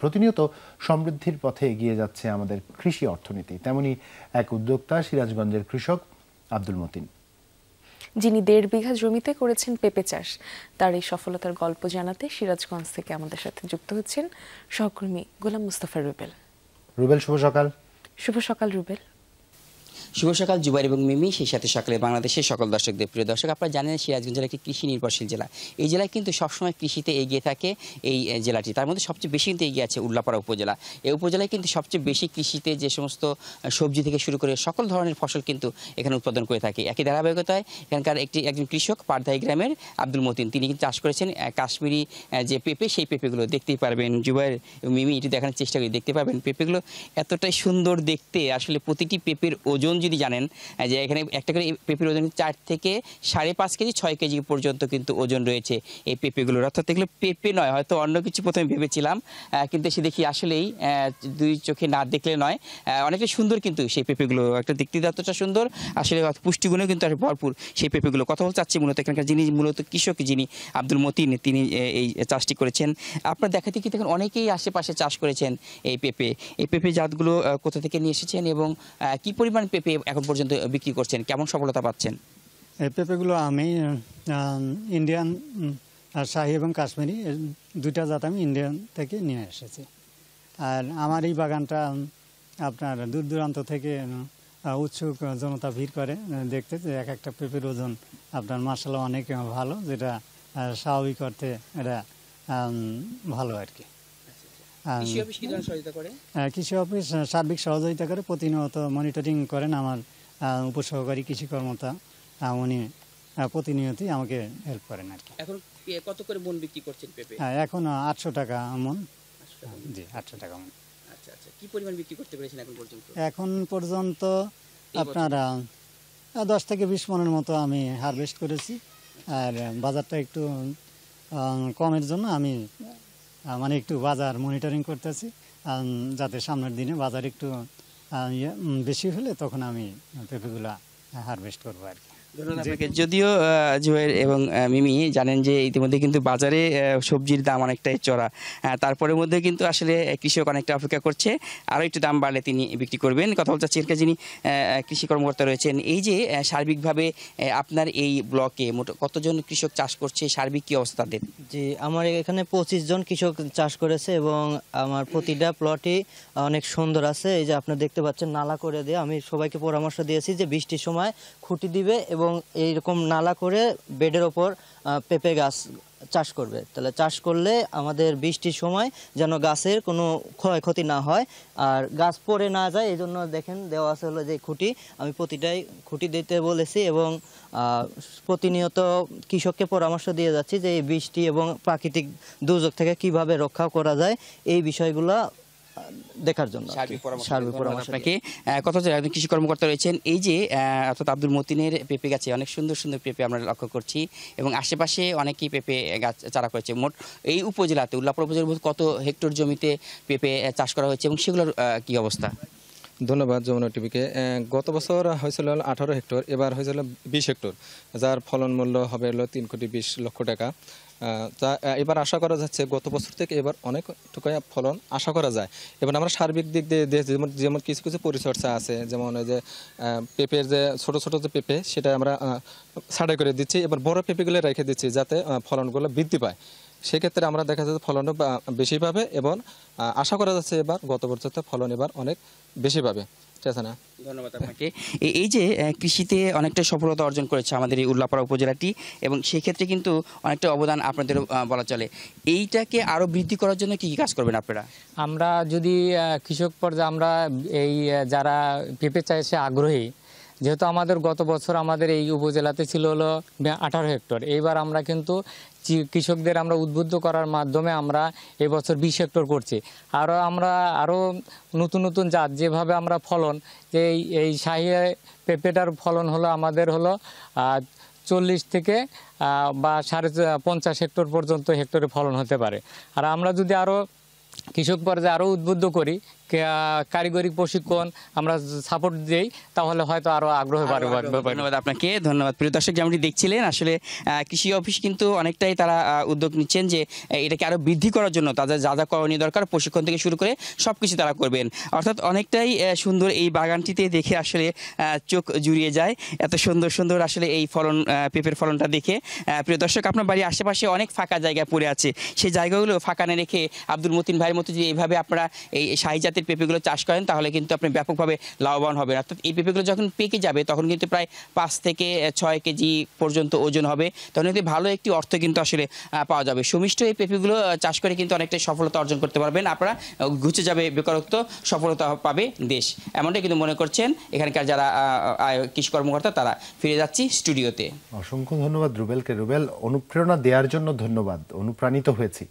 প্রতিনিয়ত সমৃদ্ধির পথে এগিয়ে যাচ্ছে আমাদের কৃষি অর্থনীতি। তেমনি এক উদ্যোক্তা সিরাজগঞ্জের কৃষক আব্দুল মতিন, যিনি 1.5 বিঘা জমিতে করেছেন পেঁপে চাষ। তার এই সফলতার গল্প জানাতে সিরাজগঞ্জ থেকে আমাদের সাথে যুক্ত হচ্ছেন সহকর্মী গোলাম মুস্তাফা রুবেল। শুভ সকাল। শুভ সকাল রুবেল। শুভ সকাল জুবাইর এবং মিমি, সেই সাথে সকালে বাংলাদেশের সকল দর্শকদের। প্রিয় দর্শক, আপনারা জানেন সিরাজগঞ্জ একটি কৃষি নির্ভরশীল জেলা। এই জেলায় কিন্তু সবসময় কৃষিতে এগিয়ে থাকে এই জেলাটি। তার মধ্যে সবচেয়ে বেশি কিন্তু এগিয়ে আছে উল্লাপাড়া উপজেলা। এই উপজেলায় কিন্তু সবচেয়ে বেশি কৃষিতে যে সমস্ত সবজি থেকে শুরু করে সকল ধরনের ফসল কিন্তু এখানে উৎপাদন করে থাকে। একই ধারাবাহিকতায় এখানকার একজন কৃষক পারদাই গ্রামের আব্দুল মতিন, তিনি কিন্তু চাষ করেছেন কাশ্মীরি যে পেঁপে, সেই পেঁপেগুলো দেখতেই পারবেন। জুবাইর মিমি একটু দেখানোর চেষ্টা করি, দেখতে পারবেন পেঁপেগুলো এতটাই সুন্দর দেখতে। আসলে প্রতিটি পেঁপের ওজন যদি জানেন যে এখানে একটা করে পেঁপের ওজন 4 থেকে 5.5 কেজি 6 কেজি পর্যন্ত কিন্তু ওজন রয়েছে এই পেঁপেগুলোর। অর্থাৎ এগুলো পেঁপে নয়, হয়তো অন্য কিছু প্রথমে ভেবেছিলাম, কিন্তু এসে দেখি আসলেই দুই চোখে না দেখলে নয়, অনেকটা সুন্দর কিন্তু সেই পেঁপেগুলো। একটা দেখতে যতটা সুন্দর, আসলে পুষ্টিগুণও কিন্তু ভরপুর সেই পেঁপেগুলো। কথা বলতে চাচ্ছি মূলত এখানকার যিনি মূলত কৃষক, যিনি আব্দুল মতিন, তিনি এই চাষটি করেছেন। আপনার দেখাতে কি দেখুন অনেকেই আশেপাশে চাষ করেছেন এই পেঁপে জাতগুলো কোথা থেকে নিয়ে এসেছেন এবং কি পরিমাণ পেঁপে এখন পর্যন্ত বিক্রি করছেন, কেমন সফলতা পাচ্ছেন? এই পেঁপেগুলো আমি ইন্ডিয়ান শাহি এবং কাশ্মীরি দুইটা জাত আমি ইন্ডিয়ান থেকে নিয়ে এসেছি। আর আমার এই বাগানটা আপনার দূর দূরান্ত থেকে উৎসুক জনতা ভিড় করে দেখতে, যে এক একটা পেঁপের ওজন আপনার মাশাআল্লাহ অনেক ভালো, যেটা স্বাভাবিক অর্থে এটা ভালো আর কি। কৃষি অফিস সার্বিক সহযোগিতা করে, প্রতিনিয়ত মনিটরিং করেন আমার উপসহকারী কৃষি কর্মকর্তা, উনি প্রতিনিয়তই আমাকে হেল্প করেন আর কি। এখন কত করে মন বিক্রি করছেন পেঁপে? এখন 800 টাকা মন। জি, 800 টাকা মন। আচ্ছা আচ্ছা, কি পরিমাণ বিক্রি করতে পেরেছেন এখন পর্যন্ত? এখন পর্যন্ত আপনার 10 থেকে 20 মনের মতো আমি হারভেস্ট করেছি। আর বাজারটা একটু কমের জন্য আমি মানে একটু বাজার মনিটরিং করতেছি, যাতে সামনের দিনে বাজার একটু বেশি হলে তখন আমি পেঁপেগুলা হারভেস্ট করবো আর কি। যদিও জুবাইর এবং মিমি জানেন যে ইতিমধ্যে কিন্তু বাজারে সবজির দাম অনেকটাই চড়া, তারপরের মধ্যে কিন্তু আসলে কৃষক অনেকটা অপেক্ষা করছে, আরও একটু দাম বাড়লে তিনি বিক্রি করবেন। কথা বলতে চাচ্ছি যিনি কৃষি কর্মকর্তা রয়েছেন, এই যে সার্বিকভাবে আপনার এই ব্লকে মোট কতজন কৃষক চাষ করছে, সার্বিক কী অবস্থা তাদের? জি, আমার এখানে 25 জন কৃষক চাষ করেছে এবং আমার প্রতিটা প্লটই অনেক সুন্দর আছে। এই যে আপনারা দেখতে পাচ্ছেন নালা করে দিয়ে, আমি সবাইকে পরামর্শ দিয়েছি যে বৃষ্টির সময় খুঁটি দিবে এবং এইরকম নালা করে বেডের ওপর পেঁপে গাছ চাষ করবে। তাহলে চাষ করলে আমাদের বৃষ্টির সময় যেন গাছের কোনো ক্ষয়ক্ষতি না হয় আর গাছ পড়ে না যায়, এই জন্য দেখেন দেওয়া আছে হলো যে খুঁটি। আমি প্রতিটাই খুঁটি দিতে বলেছি এবং প্রতিনিয়ত কৃষককে পরামর্শ দিয়ে যাচ্ছি যে এই বৃষ্টি এবং প্রাকৃতিক দুর্যোগ থেকে কিভাবে রক্ষা করা যায়, এই বিষয়গুলো দেখার জন্য সার্বিক পরামর্শ আপনাকে। কথা হচ্ছে একজন কৃষি কর্মকর্তা রয়েছেন, এই যে অর্থাৎ আব্দুল মতিনের পেঁপে গাছে অনেক সুন্দর সুন্দর পেঁপে আমরা লক্ষ্য করছি এবং আশেপাশে অনেকেই পেঁপে গাছ চারা করেছে। মোট এই উপজেলাতে উল্লাপাড়া উপজেলার কত হেক্টর জমিতে পেঁপে চাষ করা হয়েছে এবং সেগুলোর কি অবস্থা? ধন্যবাদ যমুনা টিভিকে। গত বছর হয়েছিল 18 হেক্টর, এবার হয়েছিল 20 হেক্টর, যার ফলন মূল্য হবে হলো 3,20,00,000 টাকা। তা এবার আশা করা যাচ্ছে গত বছর থেকে এবার অনেকটুকু ফলন আশা করা যায়। এবার আমরা সার্বিক দিক দিয়ে যেমন কিছু কিছু পরিচর্যা আছে, যেমন ওই যে পেঁপের যে ছোট ছোট যে পেঁপে, সেটা আমরা ছাঁটাই করে দিচ্ছি, এবার বড় পেঁপেগুলো রেখে দিচ্ছি যাতে ফলনগুলো বৃদ্ধি পায়। সেক্ষেত্রে আমরা দেখা যাচ্ছে ফলনও বেশি পাবে এবং আশা করা যাচ্ছে এবার গত বছর ফলন এবার অনেক বেশি পাবে। ঠিক আছে না? ধন্যবাদ আপনাকে। এই যে কৃষিতে অনেকটা সফলতা অর্জন করেছে আমাদের এই উল্লাপাড়া উপজেলাটি এবং সেই ক্ষেত্রে কিন্তু অনেকটা অবদান আপনাদের বলা চলে। এইটাকে আরও বৃদ্ধি করার জন্য কী কী কাজ করবেন আপনারা? আমরা যদি কৃষক পর্যায়ে আমরা এই যারা পেঁপে চাষে আগ্রহী, যেহেতু আমাদের গত বছর আমাদের এই উপজেলাতে ছিল হলো 18 হেক্টর, এইবার আমরা কিন্তু কৃষকদের আমরা উদ্বুদ্ধ করার মাধ্যমে আমরা এবছর 20 হেক্টর করছি। আমরা আরও নতুন নতুন জাত, যেভাবে আমরা ফলন, যে এই শাহী পেঁপেটার ফলন হলো আমাদের হলো 40 থেকে বা 50 হেক্টর পর্যন্ত হেক্টরে ফলন হতে পারে। আর আমরা যদি আরও কৃষক পর্যায়ে আরও উদ্বুদ্ধ করি, কারিগরি প্রশিক্ষণ আমরা সাপোর্ট দিই, তাহলে হয়তো আরও আগ্রহ বাড়বে। ধন্যবাদ আপনাকে। ধন্যবাদ প্রিয় দর্শক, যেমনটি দেখছিলেন আসলে কৃষি অফিস কিন্তু অনেকটাই তারা উদ্যোগ নিচ্ছেন যে এটাকে আরও বৃদ্ধি করার জন্য তাদের যা যা করণীয় দরকার প্রশিক্ষণ থেকে শুরু করে সব কিছু তারা করবেন। অর্থাৎ অনেকটাই সুন্দর এই বাগানটিতে দেখে আসলে চোখ জুড়িয়ে যায়, এত সুন্দর সুন্দর আসলে এই ফলন, পেঁপের ফলনটা দেখে। প্রিয় দর্শক, আপনার বাড়ির আশেপাশে অনেক ফাঁকা জায়গা পড়ে আছে, সেই জায়গাগুলো ফাঁকা না রেখে আব্দুল মতিন ভাইয়ের মতো যদি এইভাবে আপনারা এই শাহী জাতের পেঁপেগুলো চাষ করেন তাহলে কিন্তু আপনি ব্যাপকভাবে লাভবান হবেন। অর্থাৎ এই পেঁপেগুলো যখন পেকে যাবে তখন কিন্তু প্রায় 5 থেকে 6 কেজি পর্যন্ত ওজন হবে, তখন কিন্তু ভালো একটি অর্থ কিন্তু আসলে পাওয়া যাবে। সুমিষ্ট এই পেঁপেগুলো চাষ করে কিন্তু অনেকটাই সফলতা অর্জন করতে পারবেন আপনারা, ঘুচে যাবে বেকারত্ব, সফলতা পাবে দেশ, এমনটাই কিন্তু মনে করছেন এখানকার যারা কৃষি কর্মকর্তা। তারা ফিরে যাচ্ছি স্টুডিওতে। অসংখ্য ধন্যবাদ রুবেলকে। রুবেল, অনুপ্রেরণা দেওয়ার জন্য ধন্যবাদ, অনুপ্রাণিত হয়েছি।